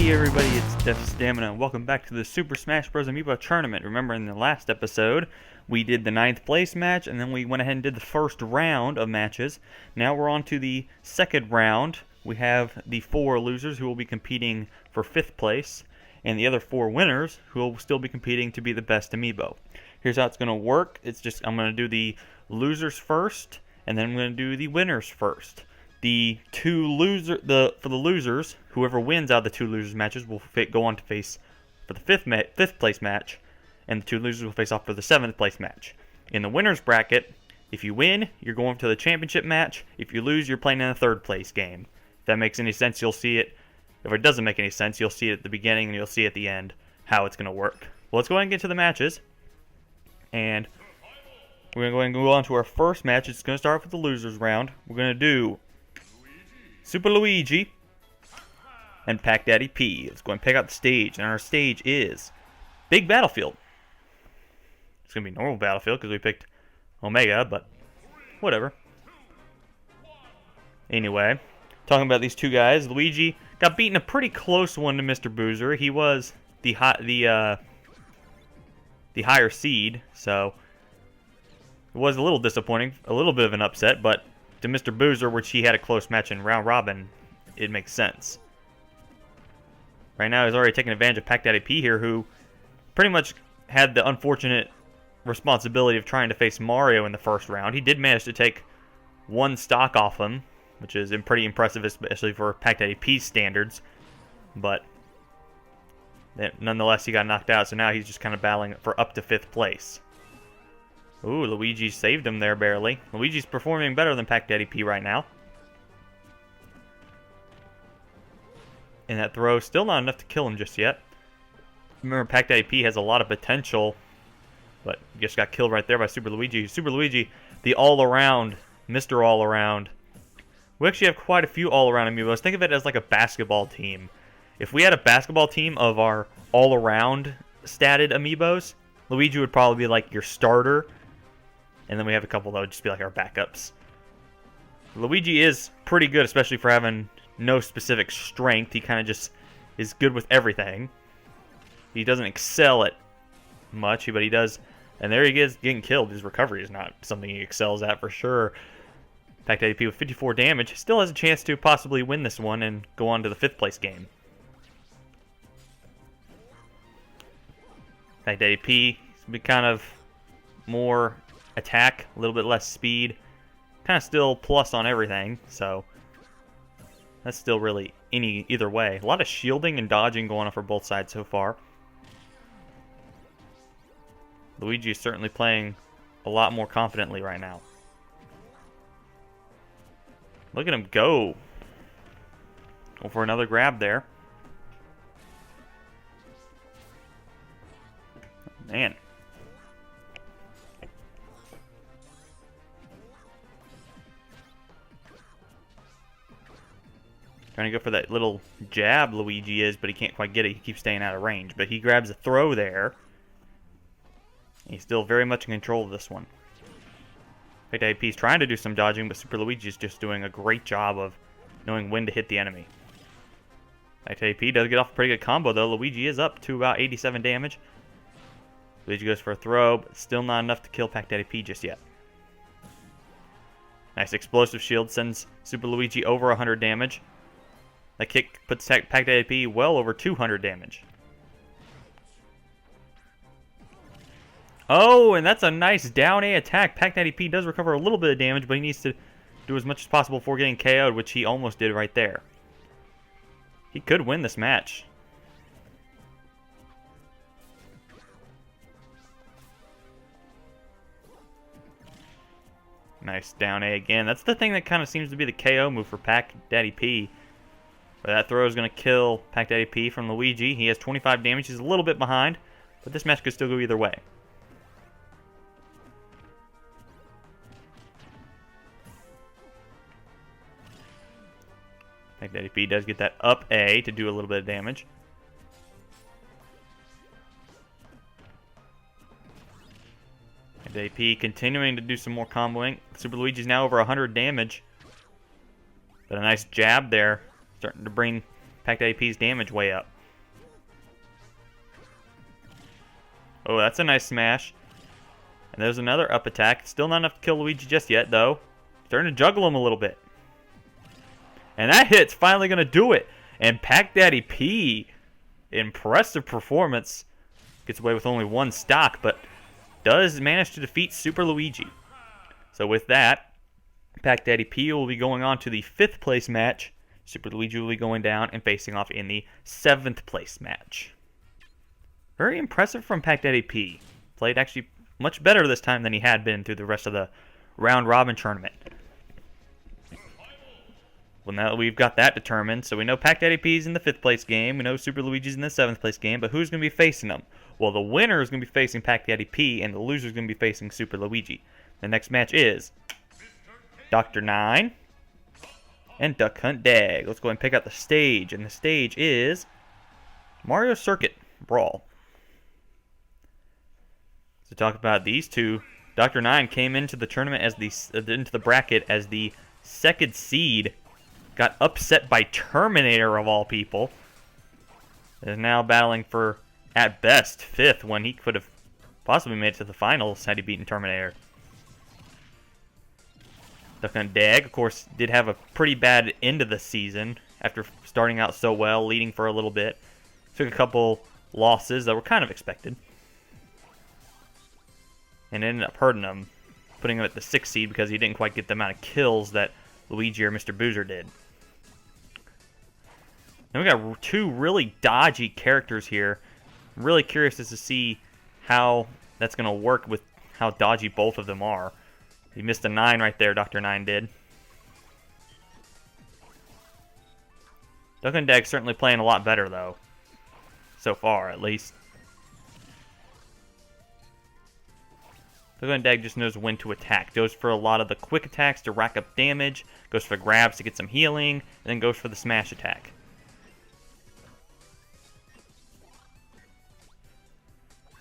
Hey everybody, it's Def Stamina, and welcome back to the Super Smash Bros. Amiibo tournament. Remember, in the last episode, we did the 9th place match, and then we went ahead and did the first round of matches. Now we're on to the second round. We have the 4 losers who will be competing for 5th place, and the other 4 winners who will still be competing to be the best Amiibo. Here's how it's going to work. I'm going to do the losers first, and then I'm going to do the winners first. For the losers, whoever wins out of the 2 losers matches will go on to face for the 5th place match, and the 2 losers will face off for the 7th place match. In the winners bracket, if you win, you're going to the championship match. If you lose, you're playing in a 3rd place game. If that makes any sense, you'll see it. If it doesn't make any sense, you'll see it at the beginning and you'll see at the end how it's going to work. Well, let's go ahead and get to the matches. And we're going to go ahead and go on to our first match. It's going to start with the losers round. We're going to do Super Luigi and Pack Daddy P. Let's go and pick out the stage, and our stage is Big Battlefield. It's going to be normal Battlefield because we picked Omega, but whatever. Anyway, talking about these 2 guys, Luigi got beaten a pretty close one to Mr. Boozer. He was the higher seed, so it was a little disappointing, a little bit of an upset, but to Mr. Boozer, which he had a close match in round robin, it makes sense. Right now, he's already taking advantage of Pack Daddy P here, who pretty much had the unfortunate responsibility of trying to face Mario in the first round. He did manage to take 1 stock off him, which is pretty impressive, especially for Pack Daddy P's standards. But nonetheless, he got knocked out, so now he's just kind of battling for up to 5th place. Ooh, Luigi saved him there barely. Luigi's performing better than Pack Daddy P right now. And that throw, still not enough to kill him just yet. Remember, Pack Daddy P has a lot of potential, but just got killed right there by Super Luigi. Super Luigi, the all-around, Mr. All-Around. We actually have quite a few all-around Amiibos. Think of it as like a basketball team. If we had a basketball team of our all-around statted Amiibos, Luigi would probably be like your starter. And then we have a couple that would just be like our backups. Luigi is pretty good, especially for having no specific strength. He kind of just is good with everything. He doesn't excel at much, but he does. And there he is getting killed. His recovery is not something he excels at for sure. Pack Daddy P with 54 damage still has a chance to possibly win this one and go on to the 5th place game. Pack Daddy P be kind of more attack, a little bit less speed, kind of still plus on everything, so that's still really either way. A lot of shielding and dodging going on for both sides so far. Luigi is certainly playing a lot more confidently right now. Look at him go. Go for another grab there. Man. Trying to go for that little jab Luigi is, but he can't quite get it. He keeps staying out of range. But he grabs a throw there. He's still very much in control of this one. Pack Daddy P's trying to do some dodging, but Super Luigi is just doing a great job of knowing when to hit the enemy. Pack Daddy P does get off a pretty good combo, though. Luigi is up to about 87 damage. Luigi goes for a throw, but still not enough to kill Pack Daddy P just yet. Nice explosive shield sends Super Luigi over 100 damage. That kick puts Pack Daddy P well over 200 damage. Oh, and that's a nice down A attack. Pack Daddy P does recover a little bit of damage, but he needs to do as much as possible before getting KO'd, which he almost did right there. He could win this match. Nice down A again. That's the thing that kind of seems to be the KO move for Pack Daddy P. But that throw is going to kill Pack Daddy P from Luigi. He has 25 damage. He's a little bit behind, but this match could still go either way. Pack Daddy P does get that up A to do a little bit of damage. AP continuing to do some more comboing. Super Luigi's now over 100 damage. But a nice jab there, starting to bring Pack AP's damage way up. Oh, that's a nice smash. And there's another up attack. Still not enough to kill Luigi just yet, though. Starting to juggle him a little bit. And that hit's finally going to do it. And Pack Daddy P, impressive performance. Gets away with only one stock, but does manage to defeat Super Luigi. So with that, Pack Daddy P will be going on to the 5th place match. Super Luigi will be going down and facing off in the 7th place match. Very impressive from Pack Daddy P. Played actually much better this time than he had been through the rest of the round-robin tournament. Well, now that we've got that determined, so we know Pack Daddy P's in the 5th place game, we know Super Luigi's in the 7th place game, but who's going to be facing them? Well, the winner is going to be facing Pack Daddy P, and the loser is going to be facing Super Luigi. The next match is Dr. 9 and Duck Hunt Dag. Let's go ahead and pick out the stage, and the stage is Mario Circuit Brawl. To talk about these two, Dr. 9 came into the tournament as into the bracket as the 2nd seed. Got upset by Terminator of all people. Is now battling for, at best, 5th when he could have possibly made it to the finals had he beaten Terminator. Duck Hunt Dag, of course, did have a pretty bad end of the season after starting out so well, leading for a little bit. Took a couple losses that were kind of expected. And ended up hurting him, putting him at the 6th seed because he didn't quite get the amount of kills that Luigi or Mr. Boozer did. And we got 2 really dodgy characters here. I'm really curious to see how that's going to work with how dodgy both of them are. He missed a 9 right there, Dr. 9 did. Duck Hunt Dag's certainly playing a lot better, though. So far, at least. Duck Hunt Dag just knows when to attack. Goes for a lot of the quick attacks to rack up damage. Goes for grabs to get some healing. And then goes for the smash attack.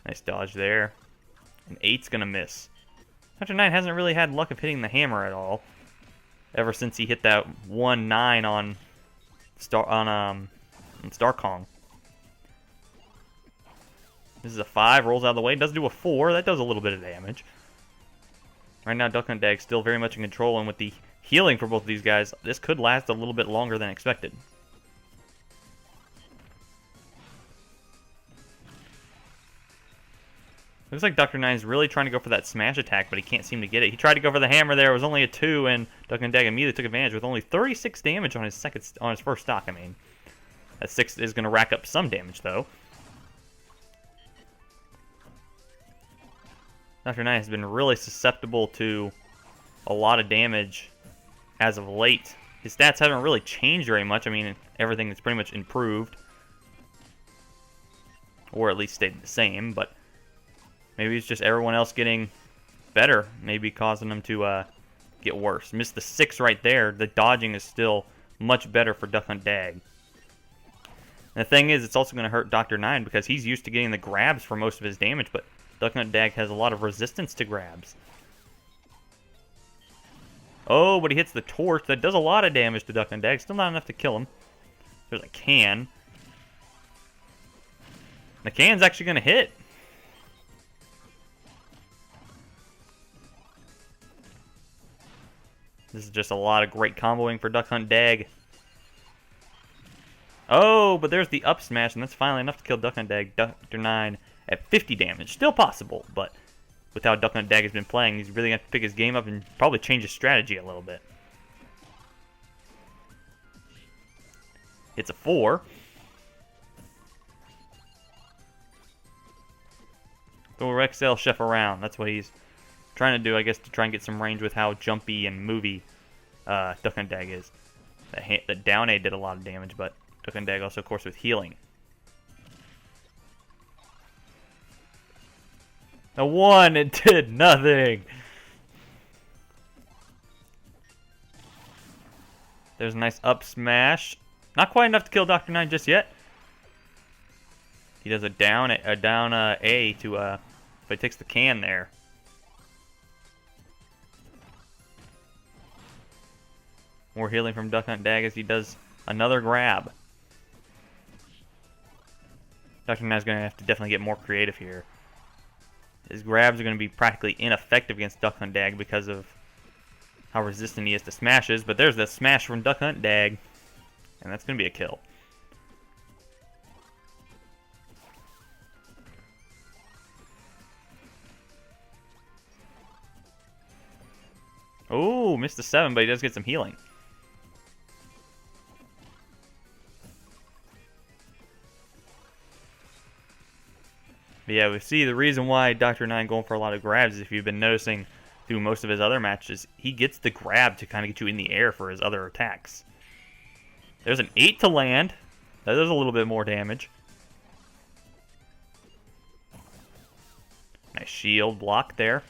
Nice dodge there. And 8's going to miss. Dr. 9 hasn't really had luck of hitting the hammer at all. Ever since he hit that 1-9 on Star Kong. This is a 5, rolls out of the way. Does do a 4. That does a little bit of damage. Right now, Duck Hunt Dag still very much in control, and with the healing for both of these guys, this could last a little bit longer than expected. Looks like Dr. 9 is really trying to go for that smash attack, but he can't seem to get it. He tried to go for the hammer there. It was only a 2, and Duck Hunt Dag immediately took advantage with only 36 damage on his first stock. I mean, that 6 is going to rack up some damage, though. Dr. 9 has been really susceptible to a lot of damage as of late. His stats haven't really changed very much. I mean, everything is pretty much improved. Or at least stayed the same, but maybe it's just everyone else getting better, maybe causing them to get worse. Missed the 6 right there. The dodging is still much better for Duck Hunt Dag. And the thing is, it's also going to hurt Dr. 9 because he's used to getting the grabs for most of his damage, but Duck Hunt Dag has a lot of resistance to grabs. Oh, but he hits the torch. That does a lot of damage to Duck Hunt Dag. Still not enough to kill him. There's a can. The can's actually going to hit. This is just a lot of great comboing for Duck Hunt Dag. Oh, but there's the up smash, and that's finally enough to kill Duck Hunt Dag. Dr. 9 at 50 damage. Still possible, but with how Duck Hunt Dag has been playing, he's really going to pick his game up and probably change his strategy a little bit. It's a 4. Throw Rexel Chef around. That's what he's trying to do, I guess, to try and get some range with how jumpy and movie Duck Hunt Dag is. That down A did a lot of damage, but Duck Hunt Dag also, of course, with healing. A 1, it did nothing. There's a nice up smash. Not quite enough to kill Dr. 9 just yet. He does a down A to but he takes the can there. More healing from Duck Hunt Dag as he does another grab. Dr. 9 is going to have to definitely get more creative here. His grabs are going to be practically ineffective against Duck Hunt Dag because of how resistant he is to smashes. But there's the smash from Duck Hunt Dag, and that's going to be a kill. Oh, missed the 7, but he does get some healing. But yeah, we see the reason why Dr. 9 going for a lot of grabs is, if you've been noticing through most of his other matches, he gets the grab to kind of get you in the air for his other attacks. There's an 8 to land. That does a little bit more damage. Nice shield block there.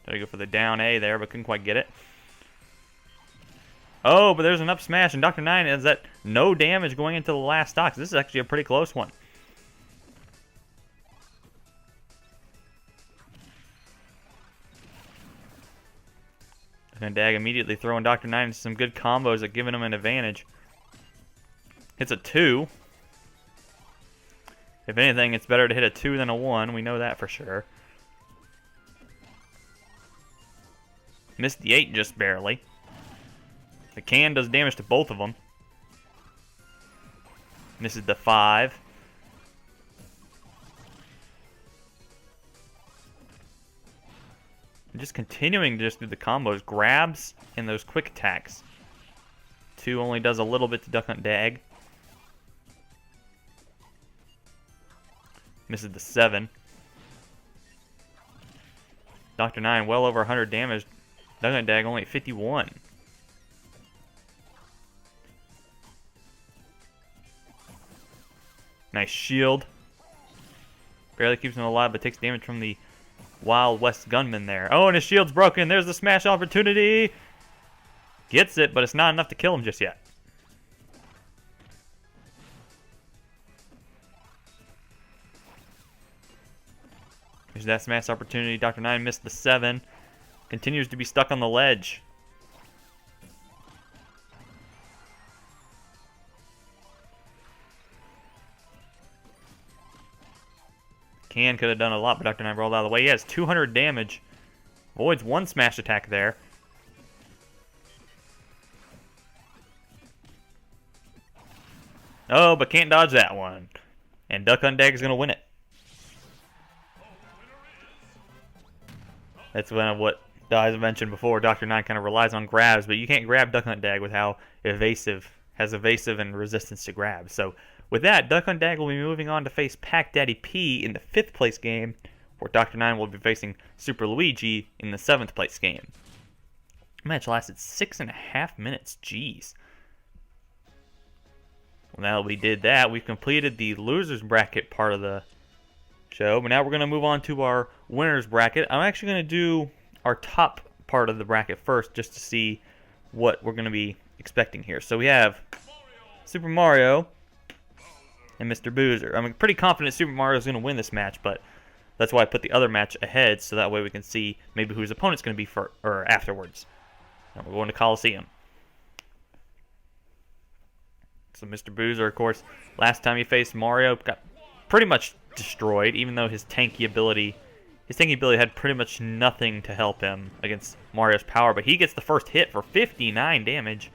Tried to go for the down A there, but couldn't quite get it. Oh, but there's an up smash, and Dr. 9 has that no damage going into the last stock. This is actually a pretty close one. And Dag immediately throwing Dr. 9 into some good combos that giving him an advantage. Hits a 2. If anything, it's better to hit a 2 than a 1. We know that for sure. Missed the 8 just barely. The can does damage to both of them. Misses the 5. And just continuing to just do the combos. Grabs and those quick attacks. 2 only does a little bit to Duck Hunt Dag. Misses the 7. Dr. 9 well over 100 damage. Duck Hunt Dag only at 51. Nice shield. Barely keeps him alive, but takes damage from the Wild West gunman there. Oh, and his shield's broken. There's the smash opportunity. Gets it, but it's not enough to kill him just yet. There's that smash opportunity. Dr. 9 missed the 7. Continues to be stuck on the ledge. Can could have done a lot, but Dr. 9 rolled out of the way. He has 200 damage. Avoids 1 smash attack there. Oh, but can't dodge that one. And Duck Hunt Dag is going to win it. That's what I mentioned before. Dr. 9 kind of relies on grabs, but you can't grab Duck Hunt Dag with how evasive and resistance to grabs. So with that, Duck Hunt Dag will be moving on to face Pack Daddy P in the 5th place game, where Dr. 9 will be facing Super Luigi in the 7th place game. The match lasted 6.5 minutes. Jeez. Well, now that we did that, we've completed the losers bracket part of the show, but now we're going to move on to our winners bracket. I'm actually going to do our top part of the bracket first, just to see what we're going to be expecting here. So we have Super Mario and Mr. Boozer. I'm pretty confident Super Mario is going to win this match, but that's why I put the other match ahead, so that way we can see maybe who his opponent's going to be afterwards. And we're going to Coliseum. So Mr. Boozer, of course, last time he faced Mario, got pretty much destroyed, even though his tanky ability had pretty much nothing to help him against Mario's power, but he gets the first hit for 59 damage.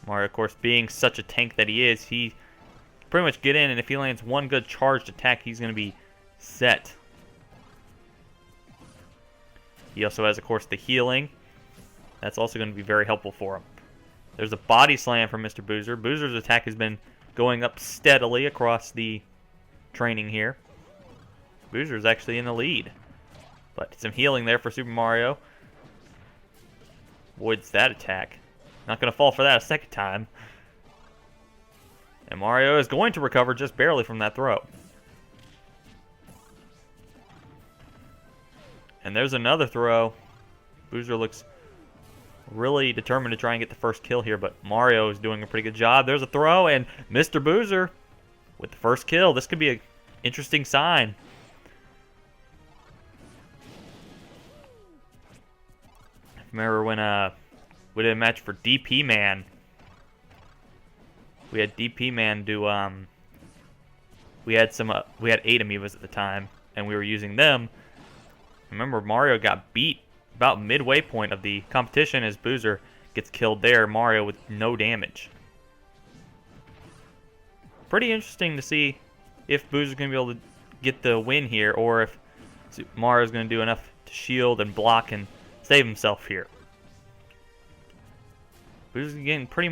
Mario, of course, being such a tank that he is, he pretty much get in, and if he lands one good charged attack, he's going to be set. He also has, of course, the healing. That's also going to be very helpful for him. There's a body slam from Mr. Boozer. Boozer's attack has been going up steadily across the training here. Boozer's actually in the lead. But some healing there for Super Mario. Avoids that attack. Not going to fall for that a second time. And Mario is going to recover just barely from that throw. And there's another throw. Boozer looks really determined to try and get the first kill here, but Mario is doing a pretty good job. There's a throw, and Mr. Boozer with the first kill. This could be an interesting sign. Remember when we did a match for DP Man? we had DP Man do we had 8 Amiibos at the time, and we were using them. Remember, Mario got beat about midway point of the competition as Boozer gets killed there. Mario with no damage. Pretty interesting to see if Boozer's going to be able to get the win here, or if Mario's going to do enough to shield and block and save himself here. Boozer's getting pretty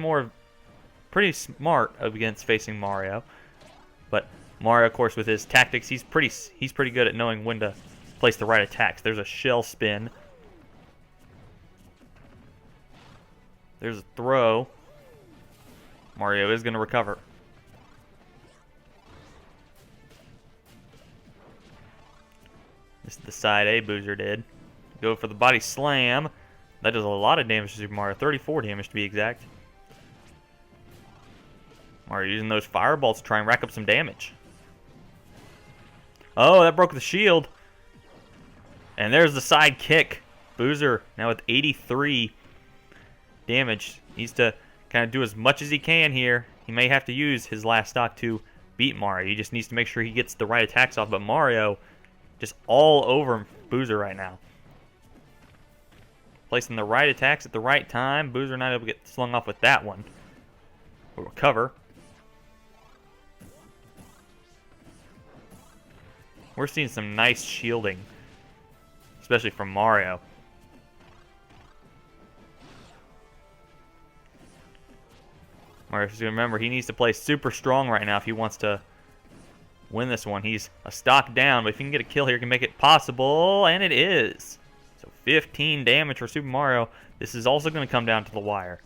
smart against facing Mario, but Mario, of course, with his tactics, he's pretty good at knowing when to place the right attacks. There's a shell spin. There's a throw. Mario is going to recover. This is the side A Boozer did. Go for the body slam. That does a lot of damage to Super Mario. 34 damage to be exact. Mario using those fireballs to try and rack up some damage. Oh, that broke the shield. And there's the side kick. Boozer now with 83 damage. Needs to kind of do as much as he can here. He may have to use his last stock to beat Mario. He just needs to make sure he gets the right attacks off. But Mario just all over Boozer right now. Placing the right attacks at the right time. Boozer not able to get slung off with that one. We'll recover. We're seeing some nice shielding, especially from Mario. Mario's going to remember he needs to play super strong right now if he wants to win this one. He's a stock down, but if he can get a kill here, he can make it possible, and it is. So 15 damage for Super Mario. This is also going to come down to the wire.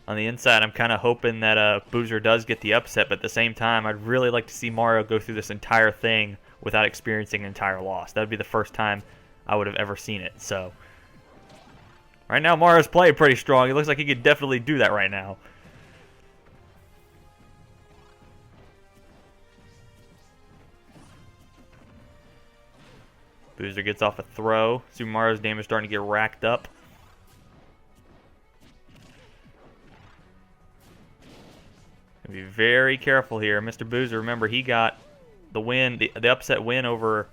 On the inside, I'm kind of hoping that Boozer does get the upset, but at the same time, I'd really like to see Mario go through this entire thing without experiencing an entire loss. That would be the first time I would have ever seen it. So, right now, Mario's playing pretty strong. It looks like he could definitely do that right now. Boozer gets off a throw. Super Mario's damage starting to get racked up. Be very careful here. Mr. Boozer, remember, he got the win, the upset win over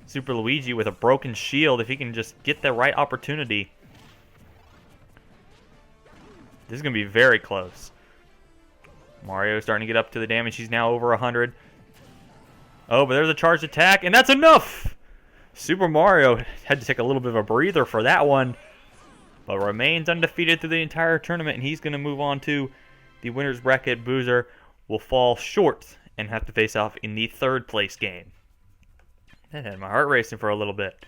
Super Luigi with a broken shield. If he can just get the right opportunity, this is going to be very close. Mario starting to get up to the damage. He's now over 100. Oh, but there's a charged attack, and that's enough! Super Mario had to take a little bit of a breather for that one, but remains undefeated through the entire tournament, and he's going to move on to the winner's bracket. Boozer will fall short and have to face off in the third place game. That had my heart racing for a little bit.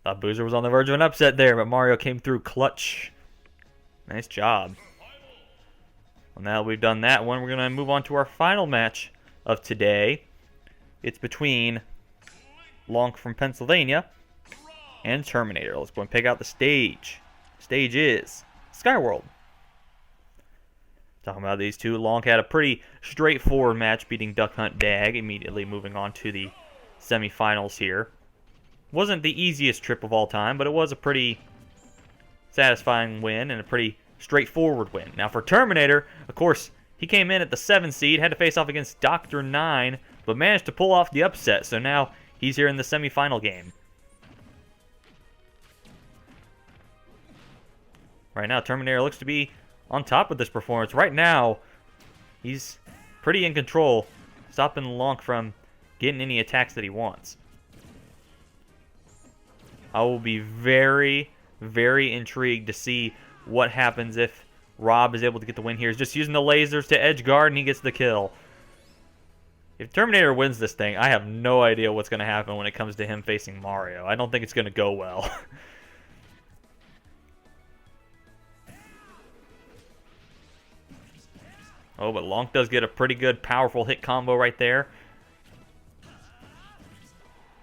Thought Boozer was on the verge of an upset there, but Mario came through clutch. Nice job. Well, now we've done that one, we're going to move on to our final match of today. It's between Lonk from Pennsylvania and Terminator. Let's go and pick out the stage. Stage is Skyworld. Talking about these two, Lonk had a pretty straightforward match, beating Duck Hunt Dag, immediately moving on to the semifinals here. Wasn't the easiest trip of all time, but it was a pretty satisfying win and a pretty straightforward win. Now for Terminator, of course, he came in at the 7th seed, had to face off against Dr. 9, but managed to pull off the upset, so now he's here in the semifinal game. Right now, Terminator looks to be on top of this performance. Right now, he's pretty in control, stopping Lonk from getting any attacks that he wants. I will be very, very intrigued to see what happens if Rob is able to get the win here. He's just using the lasers to edge guard, and he gets the kill. If Terminator wins this thing, I have no idea what's going to happen when it comes to him facing Mario. I don't think it's going to go well. Oh, but Lonk does get a pretty good, powerful hit combo right there.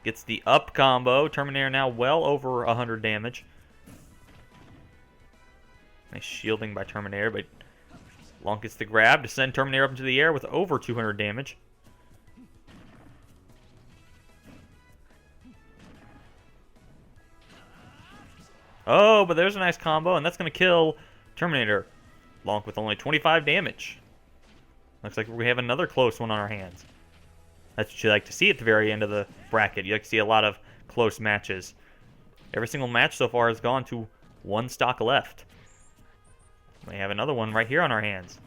Gets the up combo. Terminator now well over 100 damage. Nice shielding by Terminator, but Lonk gets the grab to send Terminator up into the air with over 200 damage. Oh, but there's a nice combo, and that's going to kill Terminator. Lonk with only 25 damage. Looks like we have another close one on our hands. That's what you like to see at the very end of the bracket. You like to see a lot of close matches. Every single match so far has gone to one stock left. We have another one right here on our hands.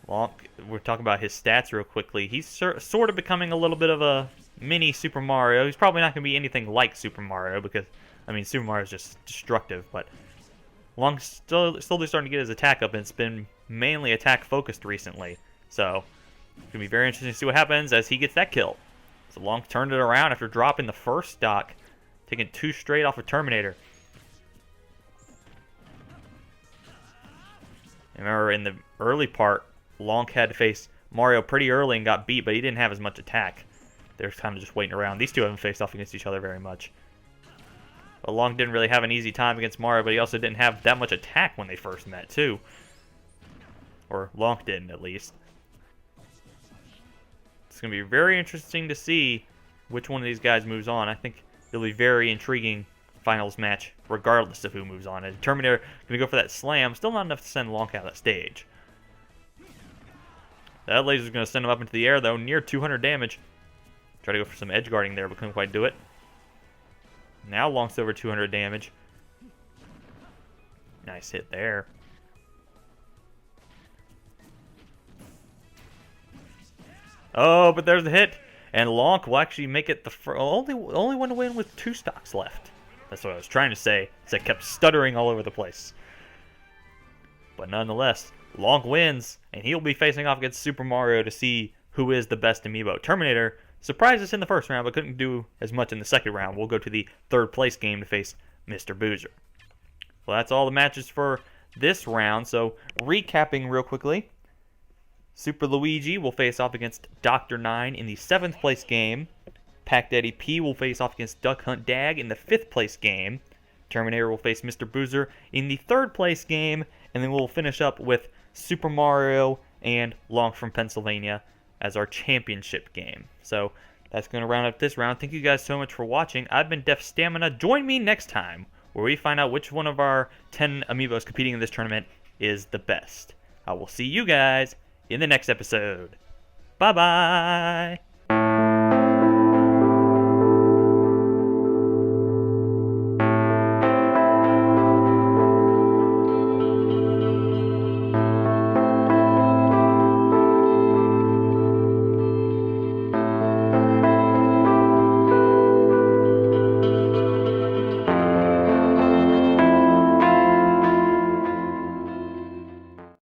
Lonk, we're talking about his stats real quickly. He's sort of becoming a little bit of a mini Super Mario. He's probably not going to be anything like Super Mario because, I mean, Super Mario is just destructive. But Lonk's slowly starting to get his attack up, and it's been mainly attack-focused recently. So it's going to be very interesting to see what happens as he gets that kill. So Lonk turned it around after dropping the first stock, taking 2 straight off of Terminator. Remember, in the early part, Lonk had to face Mario pretty early and got beat, but he didn't have as much attack. They're kind of just waiting around. These two haven't faced off against each other very much. But Lonk didn't really have an easy time against Mario, but he also didn't have that much attack when they first met, too. Or Lonk didn't, at least. It's going to be very interesting to see which one of these guys moves on. I think it'll be very intriguing finals match, regardless of who moves on. And Terminator going to go for that slam. Still not enough to send Lonk out of that stage. That laser's going to send him up into the air, though, near 200 damage. Try to go for some edge guarding there, but couldn't quite do it. Now Lonk's over 200 damage. Nice hit there. Oh, but there's the hit. And Lonk will actually make it the only one to win with 2 stocks left. That's what I was trying to say. It kept stuttering all over the place. But nonetheless, Lonk wins, and he'll be facing off against Super Mario to see who is the best amiibo. Terminator surprised us in the first round, but couldn't do as much in the second round. We'll go to the third place game to face Mr. Boozer. Well, that's all the matches for this round. So, recapping real quickly. Super Luigi will face off against Dr. 9 in the 7th place game. Pac Daddy P will face off against Duck Hunt Dag in the 5th place game. Terminator will face Mr. Boozer in the 3rd place game. And then we'll finish up with Super Mario and Lonk from Pennsylvania as our championship game. So that's going to round up this round. Thank you guys so much for watching. I've been Def Stamina. Join me next time where we find out which one of our 10 amiibos competing in this tournament is the best. I will see you guys in the next episode. Bye-bye!